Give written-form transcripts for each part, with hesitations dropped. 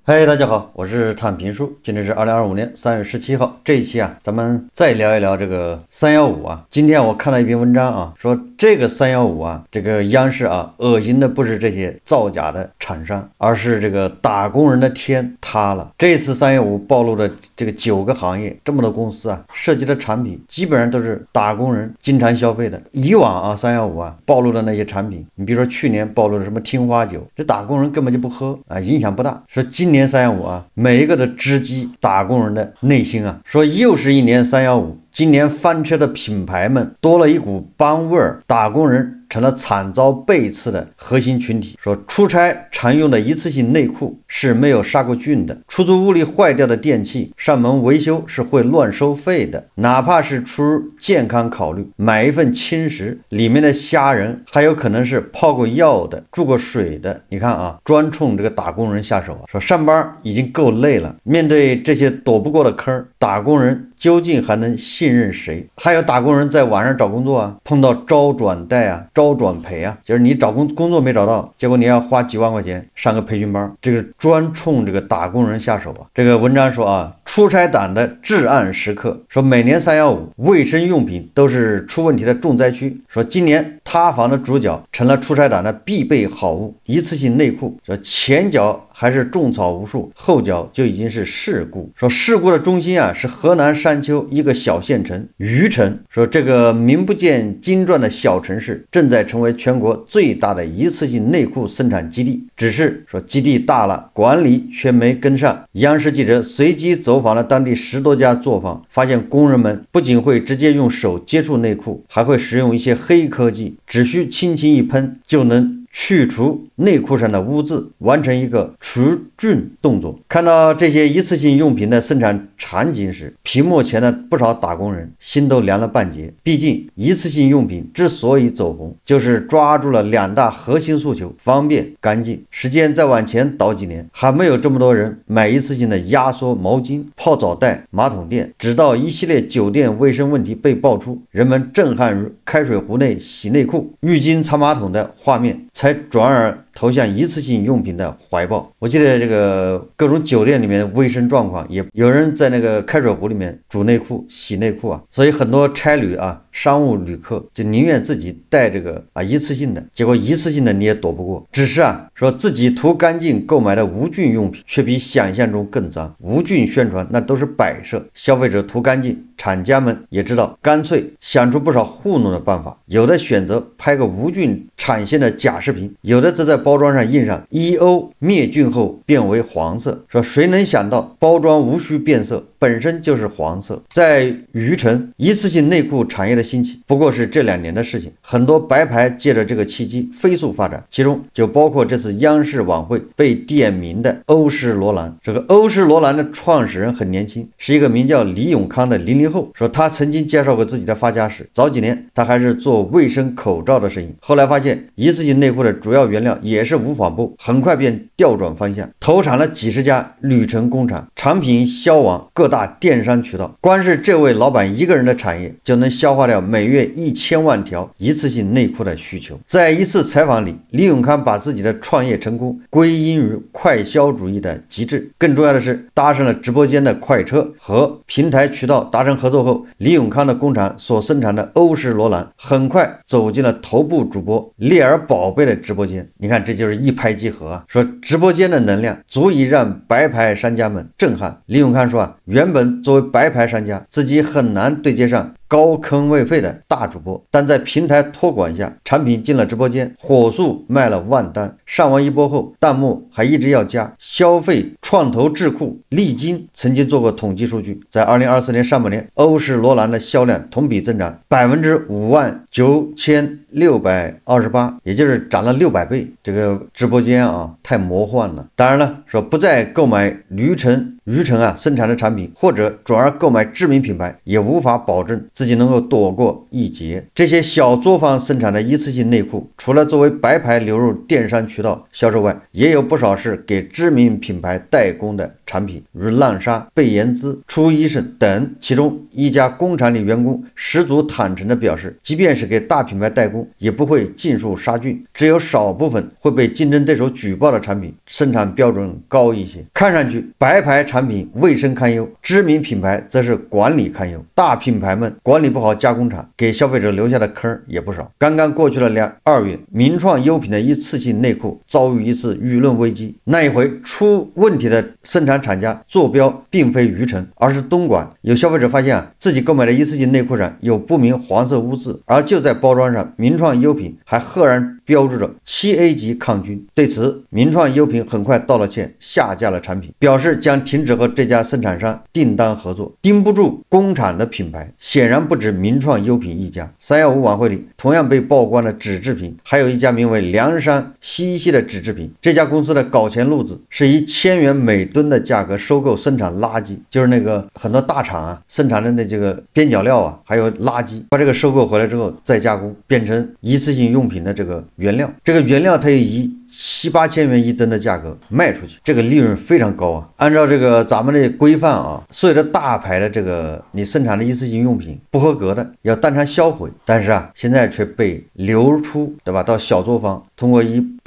嗨，大家好，我是探评书。今天是2025年3月17号，这一期咱们再聊一聊这个315今天我看了一篇文章说这个315这个央视恶心的不是这些造假的厂商，而是这个打工人的天塌了。这次315暴露的这个9个行业，这么多公司涉及的产品基本上都是打工人经常消费的。以往315暴露的那些产品，你比如说去年暴露的什么青花酒，这打工人根本就不喝影响不大。说今年315每一个都直击打工人的内心说又是一年315，今年翻车的品牌们多了一股帮味儿，打工人成了惨遭背刺的核心群体。说出差常用的一次性内裤是没有杀过菌的，出租屋里坏掉的电器上门维修是会乱收费的，哪怕是出健康考虑，买一份轻食里面的虾仁还有可能是泡过药的注过水的。你看专冲这个打工人下手说上班已经够累了，面对这些躲不过的坑，打工人究竟还能信任谁？还有打工人在网上找工作碰到招转贷招转赔就是你找工作没找到，结果你要花几万块钱上个培训班，这个专冲这个打工人下手这个文章说出差党的至暗时刻，说每年315卫生用品都是出问题的重灾区，说今年塌房的主角成了出差党的必备好物，一次性内裤，说前脚还是种草无数，后脚就已经是事故。说事故的中心是河南山丘一个小县城虞城，说这个名不见经传的小城市正在成为全国最大的一次性内裤生产基地，只是说基地大了，管理却没跟上。央视记者随机走访了当地10多家作坊，发现工人们不仅会直接用手接触内裤，还会使用一些黑科技，只需轻轻一喷就能去除内裤上的污渍，完成一个除菌动作。看到这些一次性用品的生产场景时，屏幕前的不少打工人心都凉了半截。毕竟一次性用品之所以走红，就是抓住了2大核心诉求：方便、干净。时间再往前倒几年，还没有这么多人买一次性的压缩毛巾、泡澡袋、马桶垫，直到一系列酒店卫生问题被爆出，人们震撼于开水壶内洗内裤、浴巾擦马桶的画面，才转而投向一次性用品的怀抱。我记得这个各种酒店里面的卫生状况，也有人在那个开水壶里面煮内裤、洗内裤所以很多差旅商务旅客就宁愿自己带这个一次性的，结果一次性的你也躲不过。只是说自己图干净购买的无菌用品却比想象中更脏，无菌宣传那都是摆设，消费者图干净，厂家们也知道，干脆想出不少糊弄的办法，有的选择拍个无菌产线的假视频，有的则在包装上印上EO灭菌后变为黄色，说谁能想到包装无需变色，本身就是黄色。在虞城，一次性内裤产业的兴起不过是这2年的事情，很多白牌借着这个契机飞速发展，其中就包括这次央视晚会被点名的欧诗罗兰。这个欧诗罗兰的创始人很年轻，是一个名叫李永康的00后，说他曾经介绍过自己的发家史，早几年他还是做卫生口罩的生意，后来发现一次性内裤的主要原料也是无纺布，很快便调转方向，投产了几十家铝成工厂，产品销往各大电商渠道。光是这位老板一个人的产业就能消化掉每月1000万条一次性内裤的需求。在一次采访里，李永康把自己的创业成功归因于快消主义的极致，更重要的是搭上了直播间的快车，和平台渠道达成合作后，李永康的工厂所生产的欧诗罗兰很快走进了头部主播猎尔宝贝的直播间。你看，这就是一拍即合说直播间的能量足以让白牌商家们震撼。李永康说原本作为白牌商家，自己很难对接上高坑位费的大主播，但在平台托管下，产品进了直播间，火速卖了万单。上完一波后，弹幕还一直要加，消费创投智库利金曾经做过统计数据，在2024年上半年，欧诗罗兰的销量同比增长59628%，也就是涨了600倍。这个直播间太魔幻了。当然了，说不再购买虞城生产的产品，或者转而购买知名品牌，也无法保证自己能够躲过一劫。这些小作坊生产的一次性内裤，除了作为白牌流入电商渠道销售外，也有不少是给知名品牌代工的产品，如浪莎、贝颜姿、初医生等。其中一家工厂里员工十足坦诚地表示，即便是给大品牌代工，也不会尽数杀菌，只有少部分会被竞争对手举报的产品生产标准高一些。看上去白牌产品卫生堪忧，知名品牌则是管理堪忧。大品牌们管理不好加工厂，给消费者留下的坑也不少。刚刚过去了2月，名创优品的一次性内裤遭遇一次舆论危机。那一回出问题的生产厂家坐标并非余城，而是东莞。有消费者发现自己购买的一次性内裤上有不明黄色污渍，而就在包装上，名创优品还赫然标注着7A 级抗菌。对此，名创优品很快道了歉，下架了产品，表示将停止和这家生产商订单合作。盯不住工厂的品牌，显然不止名创优品一家。315晚会里同样被曝光的纸制品，还有一家名为梁山西西的纸制品。这家公司的搞钱路子是以1000元每吨的价格收购生产垃圾，就是那个很多大厂生产的这个边角料还有垃圾，把这个收购回来之后再加工，变成一次性用品的这个原料。这个原料它也以7-8千元一吨的价格卖出去，这个利润非常高按照这个咱们的规范所有的大牌的这个你生产的一次性用品不合格的要当场销毁，但是现在却被流出，对吧？到小作坊通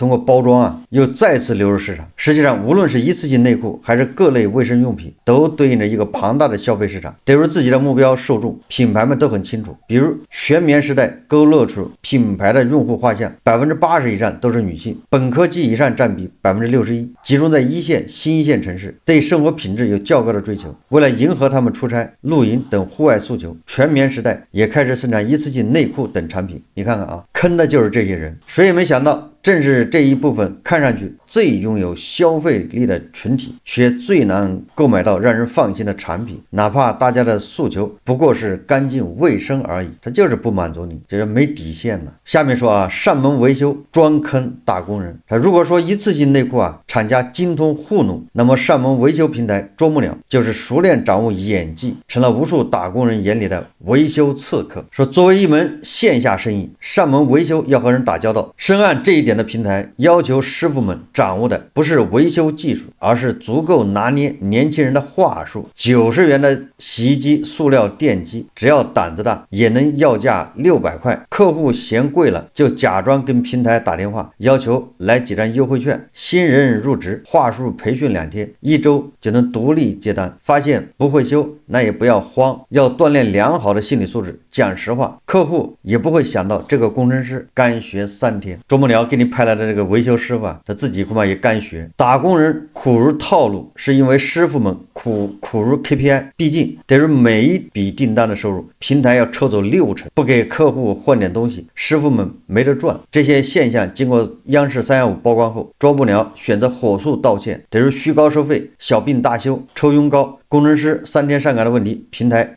过包装又再次流入市场。实际上，无论是一次性内裤还是各类卫生用品，都对应着一个庞大的消费市场。得入自己的目标受众，品牌们都很清楚。比如全棉时代勾勒出品牌的用户画像，80%以上都是女性，本科技以上占比61%，集中在一线、新一线城市，对生活品质有较高的追求。为了迎合他们出差、露营等户外诉求，全棉时代也开始生产一次性内裤等产品。你看看坑的就是这些人。谁也没想到，正是这一部分看上去最拥有消费力的群体，却最难购买到让人放心的产品。哪怕大家的诉求不过是干净卫生而已，他就是不满足你，就是没底线了。下面说上门维修专坑打工人。如果说一次性内裤厂家精通糊弄，那么上门维修平台啄木鸟就是熟练掌握演技，成了无数打工人眼里的维修刺客。说作为一门线下生意，上门维修要和人打交道，深谙这一点的平台要求师傅们掌握的不是维修技术，而是足够拿捏年轻人的话术。90元的洗衣机、塑料电机，只要胆子大也能要价600块。客户嫌贵了，就假装跟平台打电话，要求来几张优惠券。新人入职，话术培训2天，1周就能独立接单。发现不会修，那也不要慌，要锻炼良好的心理素质。讲实话，客户也不会想到这个工程师干学3天。啄木鸟给你派来的这个维修师傅他自己恐怕也干学。打工人苦如套路，是因为师傅们苦如 KPI。毕竟得是每一笔订单的收入，平台要抽走60%，不给客户换点东西，师傅们没得赚。这些现象经过央视315曝光后，啄木鸟选择火速道歉，得是虚高收费、小病大修、抽佣高、工程师3天上岗的问题，平台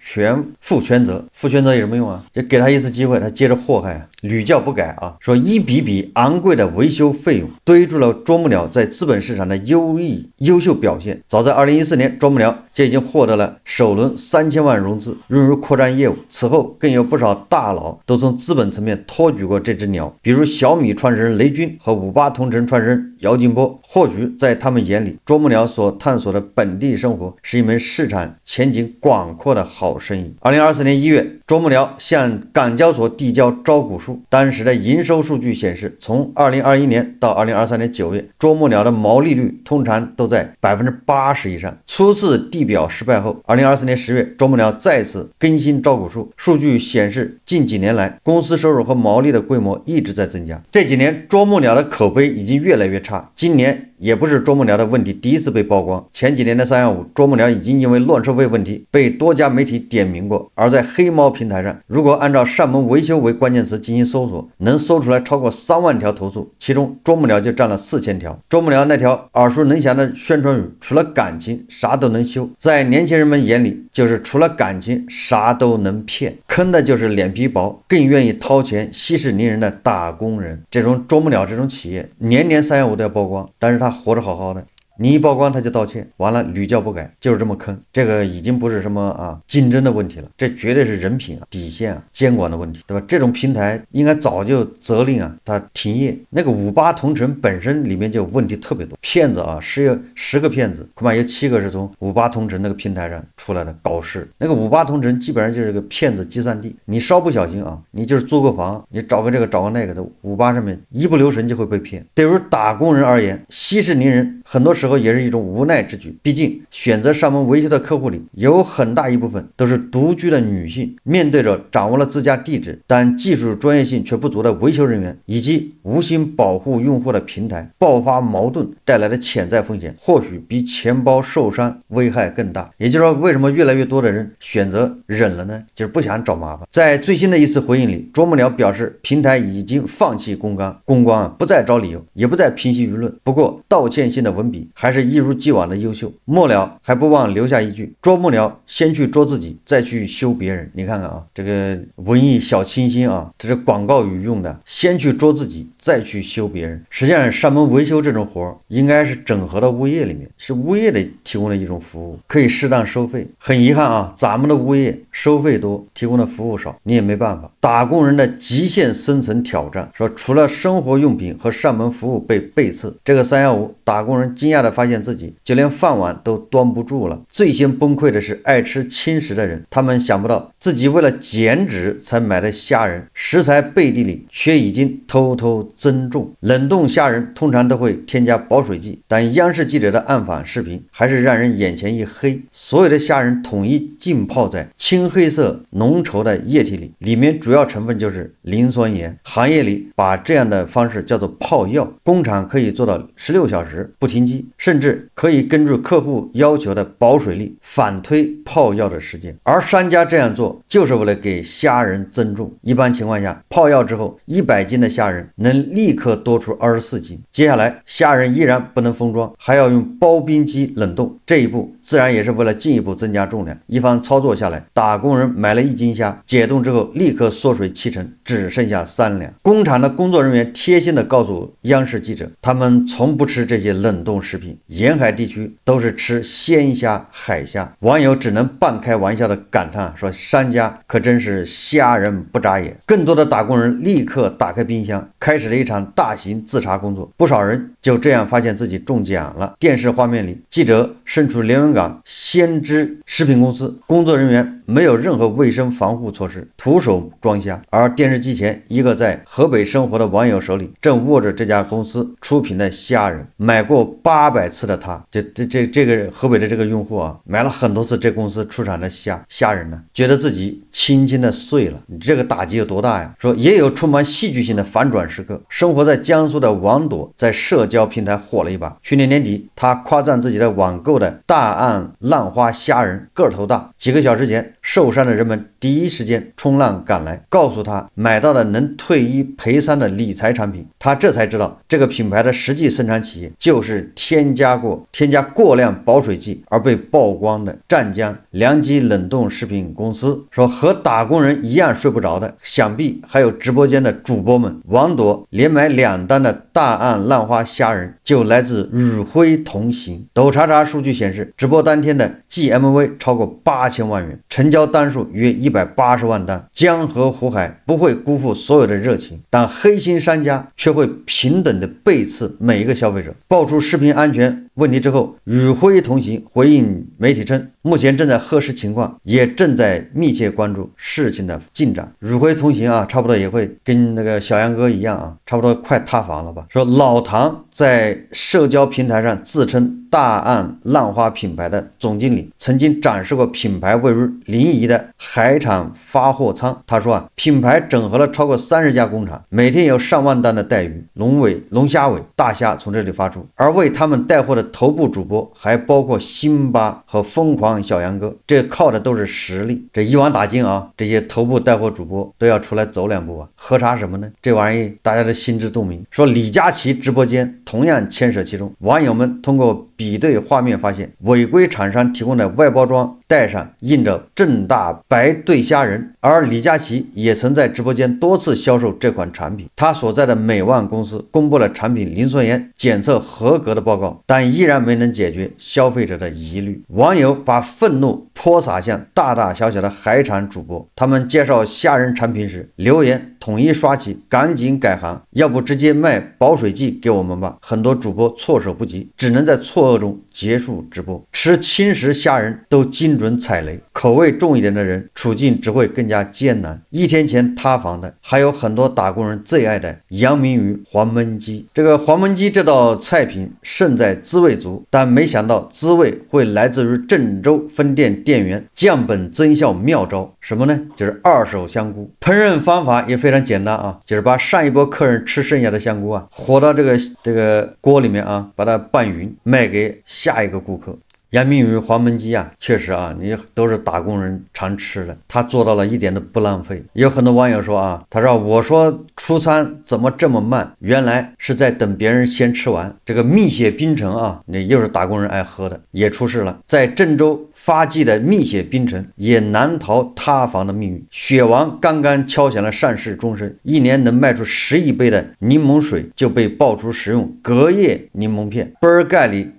负全责。负全责有什么用就给他一次机会，他接着祸害屡教不改说一笔笔昂贵的维修费用堆住了啄木鸟在资本市场的优秀表现。早在2014年，啄木鸟就已经获得了首轮3000万融资，润入扩展业务。此后更有不少大佬都从资本层面托举过这只鸟，比如小米创始人雷军和58同城创始人姚劲波。或许在他们眼里，啄木鸟所探索的本地生活是一门市场前景广阔的好生意。2024年1月，啄木鸟向港交所递交招股书，当时的营收数据显示，从2021年到2023年9月，啄木鸟的毛利率通常都在80%以上。初次递表失败后，2024年10月，啄木鸟再次更新招股书，数据显示近几年来公司收入和毛利的规模一直在增加。这几年啄木鸟的口碑已经越来越差，今年也不是啄木鸟的问题第一次被曝光。前几年的315，啄木鸟已经因为乱收费问题被多家媒体点名过。而在黑猫平台上，如果按照上门维修为关键词进行搜索，能搜出来超过3万条投诉，其中啄木鸟就占了4000条。啄木鸟那条耳熟能详的宣传语，除了感情啥都能修，在年轻人们眼里就是除了感情啥都能骗。坑的就是脸皮薄更愿意掏钱息事宁人的打工人。这种啄木鸟这种企业年年315都要曝光，但是他活着好好的，你一曝光他就道歉，完了屡教不改，就是这么坑。这个已经不是什么竞争的问题了，这绝对是人品底线监管的问题，对吧？这种平台应该早就责令它停业。那个58同城本身里面就问题特别多，骗子10个骗子，恐怕有7个是从58同城那个平台上出来的搞事。那个58同城基本上就是个骗子集散地，你稍不小心你就是租个房，你找个这个找个那个的58上面一不留神就会被骗。对于打工人而言，息事宁人很多时候也是一种无奈之举，毕竟选择上门维修的客户里有很大一部分都是独居的女性，面对着掌握了自家地址但技术专业性却不足的维修人员，以及无心保护用户的平台，爆发矛盾带来的潜在风险或许比钱包受伤危害更大。也就是说，为什么越来越多的人选择忍了呢？就是不想找麻烦。在最新的一次回应里，啄木鸟表示平台已经放弃公关不再找理由，也不再平息舆论。不过道歉性的文笔还是一如既往的优秀，末了还不忘留下一句：啄木鸟先去捉自己，再去修别人。你看看这个文艺小清新这是广告语用的，先去捉自己，再去修别人。实际上上门维修这种活应该是整合到物业里面，是物业的提供的一种服务，可以适当收费。很遗憾咱们的物业收费多，提供的服务少，你也没办法。打工人的极限生存挑战，说除了生活用品和上门服务被背刺，这个315打工人惊讶地发现自己就连饭碗都端不住了。最先崩溃的是爱吃轻食的人，他们想不到自己为了减脂才买的虾仁，食材背地里却已经偷偷增重。冷冻虾仁通常都会添加保水剂，但央视记者的暗访视频还是让人眼前一黑。所有的虾仁统一浸泡在青黑色浓稠的液体里，里面主要成分就是磷酸盐。行业里把这样的方式叫做泡药，工厂可以做到16小时不停机，甚至可以根据客户要求的保水力反推泡药的时间。而商家这样做就是为了给虾仁增重。一般情况下，泡药之后100斤的虾仁能立刻多出24斤。接下来虾仁依然不能封装，还要用刨冰机冷冻，这一步自然也是为了进一步增加重量。一番操作下来，打工人买了1斤虾，解冻之后立刻缩水7成，只剩下3两。工厂的工作人员贴心地告诉央视记者，他们从不吃这些冷冻食品，沿海地区都是吃鲜虾海虾。网友只能半开玩笑地感叹说，商家可真是虾仁不眨眼。更多的打工人立刻打开冰箱，开始了一场大型自查工作。不少人就这样发现自己中奖了。电视画面里，记者身处连云港先知食品公司，工作人员没有任何卫生防护措施，徒手装虾。而电视机前，一个在河北生活的网友手里正握着这家公司出品的虾仁。买过800次的他，这个河北的这个用户买了很多次这公司出产的虾仁呢，觉得自己轻轻的碎了。你这个打击有多大呀？说也有充满戏剧性的反转时刻。生活在江苏的王朵在社交平台火了一把。去年年底，他夸赞自己的网购的大案浪花虾仁个头大。几个小时前，受伤的人们第一时间冲浪赶来，告诉他买到了能退1赔3的理财产品。他这才知道，这个品牌的实际生产企业就是添加过量保水剂而被曝光的湛江良基冷冻食品公司。说和打工人一样睡不着的，想必还有直播间的主播们。王朵连买2单的大案浪花虾仁就来自宇辉同行。抖查查数据显示，直播当天的 GMV 超过8000万元，成交单数约180万单。江河湖海不会辜负所有的热情，但黑心商家却会平等的背刺每一个消费者。爆出视频安全问题之后，宇辉同行回应媒体称，目前正在核实情况，也正在密切关注事情的进展。宇辉同行差不多也会跟那个小杨哥一样差不多快塌房了吧。说老唐在社交平台上自称大案浪花品牌的总经理，曾经展示过品牌位于临沂的海产发货仓。他说品牌整合了超过30家工厂，每天有上万单的带鱼、龙虾尾、大虾从这里发出，而为他们带货的头部主播还包括辛巴和疯狂小杨哥，这靠的都是实力。这一网打尽这些头部带货主播都要出来走2步喝茶什么呢？这玩意大家都心知肚明。说李佳琦直播间同样牵涉其中，网友们通过比对画面发现，违规厂商提供的外包装袋上印着正大白对虾仁，而李佳琦也曾在直播间多次销售这款产品。他所在的美万公司公布了产品磷酸盐检测合格的报告，但依然没能解决消费者的疑虑。网友把愤怒泼洒向大大小小的海产主播，他们介绍虾仁产品时留言统一刷起，赶紧改行，要不直接卖保水剂给我们吧。很多主播措手不及，只能在错愕中结束直播。吃轻食虾仁都精准踩雷，口味重一点的人处境只会更加艰难。1天前塌房的还有很多打工人最爱的阳明鱼黄焖鸡。这个黄焖鸡这道菜品胜在滋味足，但没想到滋味会来自于郑州分店店员降本增效妙招。什么呢？就是二手香菇。烹饪方法也非常简单啊，就是把上一波客人吃剩下的香菇啊和到这个锅里面啊，把它拌匀，卖给下一个顾客。阳明鱼黄焖鸡啊，确实啊，你都是打工人常吃的，他做到了一点都不浪费。有很多网友说啊，他说我说出餐怎么这么慢，原来是在等别人先吃完。这个蜜雪冰城啊，那又是打工人爱喝的，也出事了。在郑州发迹的蜜雪冰城也难逃塌房的命运。雪王刚刚敲响了上市钟声，一年能卖出10亿杯的柠檬水就被爆出使用隔夜柠檬片，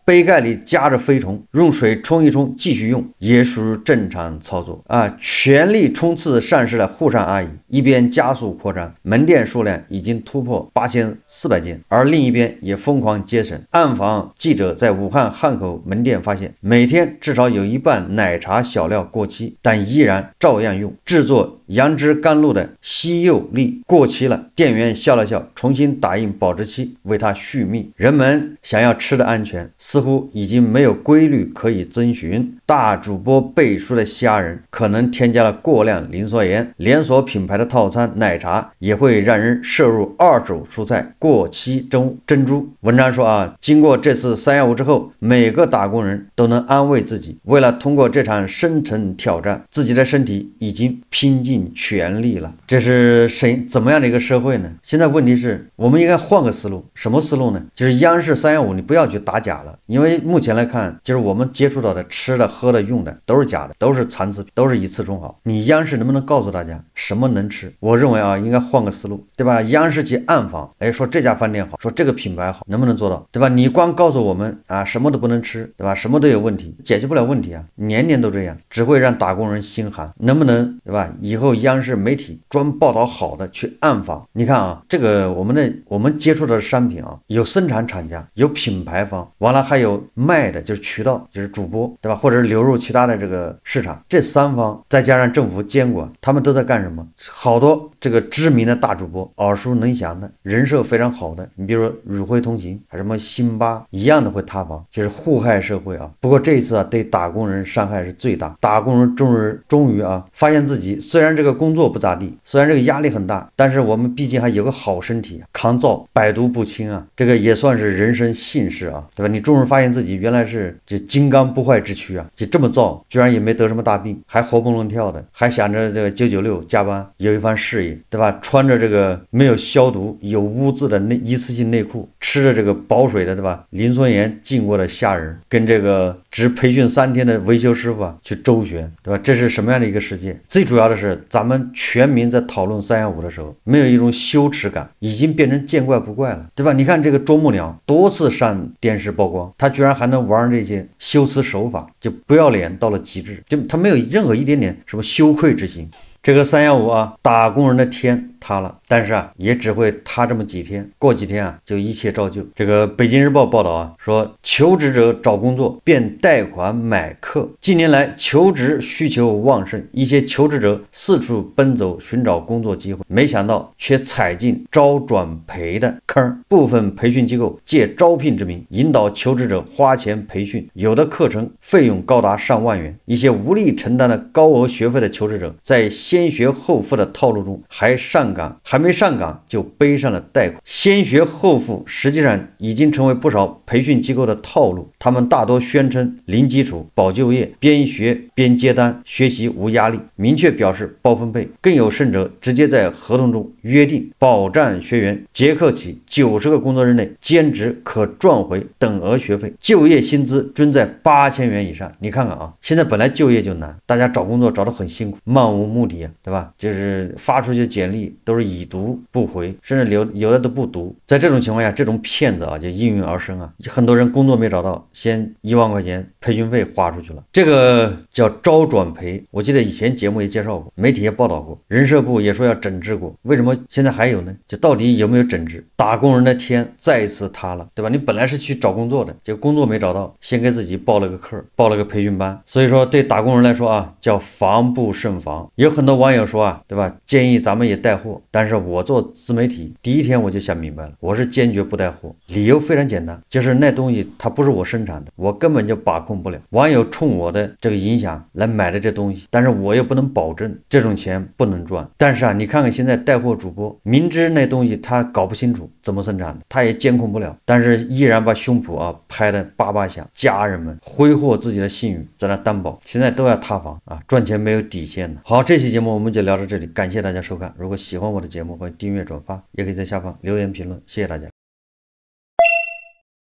杯盖里夹着飞虫，用水冲一冲继续用，也属于正常操作啊！全力冲刺上市的沪上阿姨，一边加速扩张，门店数量已经突破8400间，而另一边也疯狂节省。暗访记者在武汉汉口门店发现，每天至少有一半奶茶小料过期，但依然照样用。制作杨枝甘露的西柚粒过期了，店员笑了笑，重新打印保质期，为它续命。人们想要吃的安全，似乎已经没有规律可以遵循。大主播背书的虾仁可能添加了过量磷酸盐，连锁品牌的套餐奶茶也会让人摄入二手蔬菜过期珍珠。文章说啊，经过这次315之后，每个打工人都能安慰自己，为了通过这场生存挑战，自己的身体已经拼尽全力了。这是怎么样的一个社会呢？现在问题是我们应该换个思路。什么思路呢？就是央视315你不要去打假了，因为目前来看，就是我们接触到的吃的喝的用的都是假的，都是残次品，都是一次种好。你央视能不能告诉大家什么能吃？我认为啊，应该换个思路，对吧？央视去暗访，说这家饭店好，说这个品牌好，能不能做到，对吧？你光告诉我们啊，什么都不能吃，对吧？什么都有问题，解决不了问题啊，年年都这样，只会让打工人心寒。能不能，对吧？以后央视媒体专报道好的去暗访。你看啊，这个我们接触的商品啊，有生产厂家，有品牌方，完了还有卖的，就是渠道，就是主播，对吧？或者是流入其他的这个市场，这3方再加上政府监管，他们都在干什么？好多这个知名的大主播，耳熟能详的，人设非常好的，你比如说宇辉通行，还什么辛巴一样的会塌房，就是祸害社会啊。不过这一次啊，对打工人伤害是最大，打工人终于啊，发现自己虽然这个工作不咋地，虽然这个压力很大，但是我们毕竟还有个好身体，抗造百毒不侵啊，这个也算是人生幸事啊，对吧？你终于发现自己原来是这金刚不坏之躯啊，就这么造，居然也没得什么大病，还活蹦乱跳的，还想着这个996加班有一番事业，对吧？穿着这个没有消毒有污渍的一次性内裤，吃着这个保水的，对吧？磷酸盐浸过的虾仁，跟这个只培训3天的维修师傅啊去周旋，对吧？这是什么样的一个世界？最主要的是咱们全民在讨论315的时候，没有一种羞耻感，已经变成见怪不怪了，对吧？你看这个啄木鸟多次上电视曝光，他居然还能玩这些修辞手法，就不要脸到了极致，就他没有任何一点点什么羞愧之心。这个315啊，打工人的天塌了，但是啊，也只会塌这么几天，过几天啊，就一切照旧。这个北京日报报道啊，说求职者找工作便贷款买课。近年来，求职需求旺盛，一些求职者四处奔走寻找工作机会，没想到却踩进招转赔的坑。部分培训机构借招聘之名，引导求职者花钱培训，有的课程费用高达上万元。一些无力承担的高额学费的求职者，在先学后付的套路中，还上上岗，还没上岗就背上了贷款，先学后付，实际上已经成为不少培训机构的套路。他们大多宣称零基础保就业，边学边接单，学习无压力，明确表示包分配，更有甚者直接在合同中约定保障学员结课起90个工作日内兼职可赚回等额学费，就业薪资均在8000元以上。你看看啊，现在本来就业就难，大家找工作找得很辛苦，漫无目的啊，对吧？就是发出去简历都是已读不回，甚至有的都不读。在这种情况下，这种骗子啊就应运而生啊，很多人工作没找到，先1万块钱培训费花出去了，这个叫招转赔。我记得以前节目也介绍过，媒体也报道过，人社部也说要整治过，为什么现在还有呢？就到底有没有整治？打工人的天再一次塌了，对吧？你本来是去找工作的，结果工作没找到，先给自己报了个课，报了个培训班。所以说对打工人来说啊，叫防不胜防。有很多网友说啊，对吧？建议咱们也带货，但是我做自媒体第一天我就想明白了，我是坚决不带货。理由非常简单，就是那东西它不是我生产的，我根本就把控不了。网友冲我的这个影响来买的这东西，但是我又不能保证这种钱不能赚。但是啊，你看看现在带货主播，明知那东西他搞不清楚怎么生产的，他也监控不了，但是依然把胸脯啊拍得叭叭响，家人们挥霍自己的信誉在那担保，现在都要塌房啊，赚钱没有底线的。好，这期节目我们就聊到这里，感谢大家收看。如果喜欢我的节目，欢迎订阅转发，也可以在下方留言评论，谢谢大家。